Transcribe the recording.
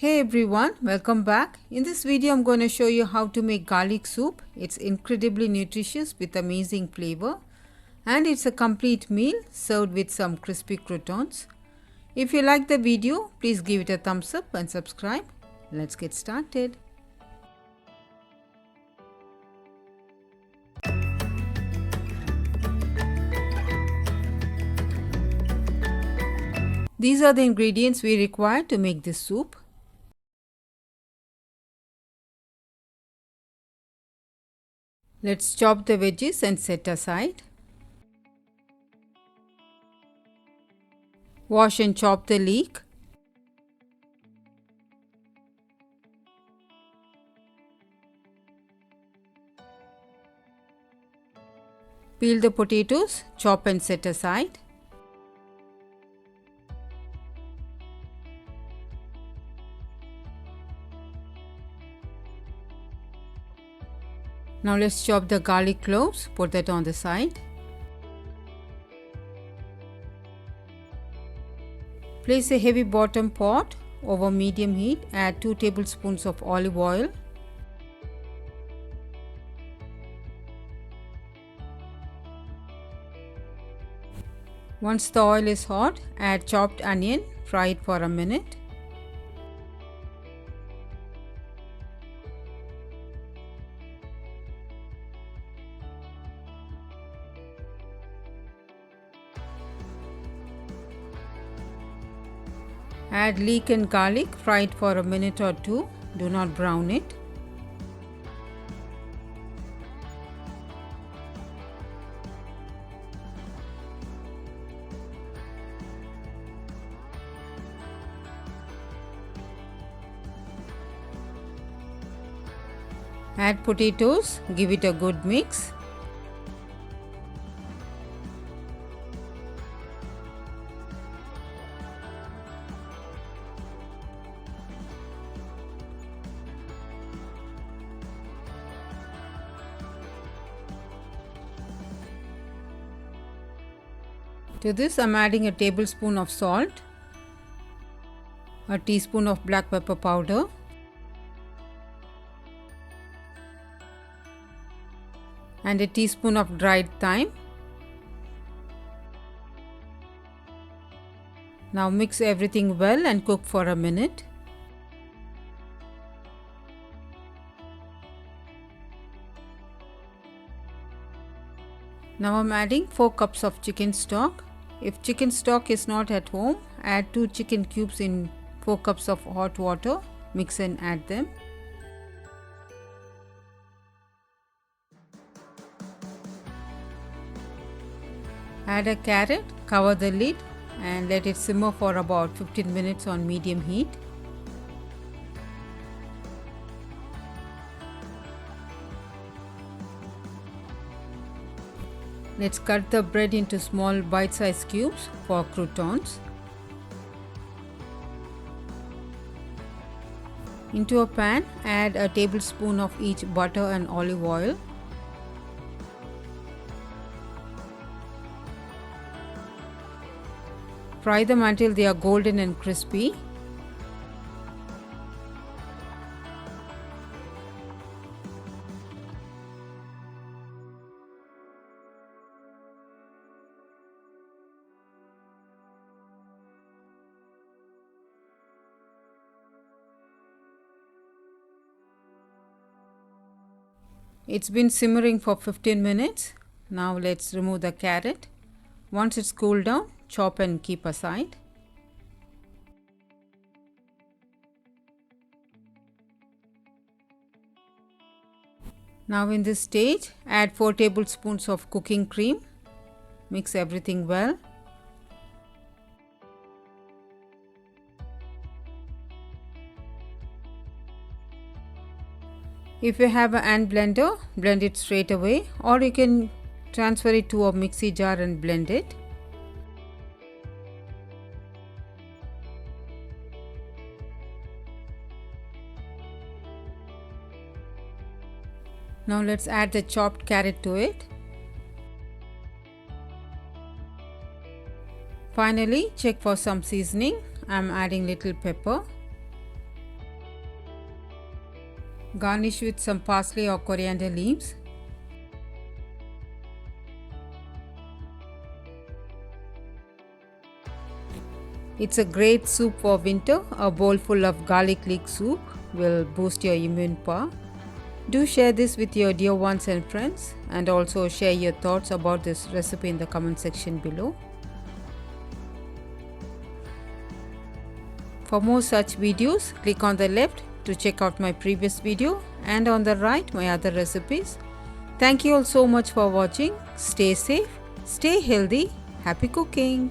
Hey everyone, welcome back. In this video I'm going to show you how to make garlic soup. It's incredibly nutritious with amazing flavor and it's a complete meal served with some crispy croutons. If you like the video, please give it a thumbs up and subscribe. Let's get started. These are the ingredients we require to make this soup. Let's chop the veggies and set aside. Wash and chop the leek. Peel the potatoes, chop and set aside. Now let's chop the garlic cloves, put that on the side. Place a heavy bottom pot over medium heat, add 2 tablespoons of olive oil. Once the oil is hot, add chopped onion, fry it for a minute. Add leek and garlic, fry it for a minute or two, do not brown it. Add potatoes, give it a good mix. To this I am adding a tablespoon of salt, a teaspoon of black pepper powder, and a teaspoon of dried thyme. Now mix everything well and cook for a minute. Now I am adding 4 cups of chicken stock. If chicken stock is not at home, add 2 chicken cubes in 4 cups of hot water, mix and add them. Add a carrot, cover the lid and let it simmer for about 15 minutes on medium heat. Let's cut the bread into small bite-sized cubes for croutons. Into a pan, add a tablespoon of each butter and olive oil. Fry them until they are golden and crispy. It's been simmering for 15 minutes. Now let's remove the carrot. Once it's cooled down, chop and keep aside. Now in this stage, add 4 tablespoons of cooking cream. Mix everything well. If you have a hand blender, blend it straight away, or you can transfer it to a mixie jar and blend it. Now let's add the chopped carrot to it. Finally, check for some seasoning. I am adding little pepper. Garnish with some parsley or coriander leaves. It's a great soup for winter. A bowl full of garlic leek soup will boost your immune power. Do share this with your dear ones and friends, and also share your thoughts about this recipe in the comment section below. For more such videos, click on the left to check out my previous video, and on the right my other recipes. Thank you all so much for watching. Stay safe, stay healthy, happy cooking.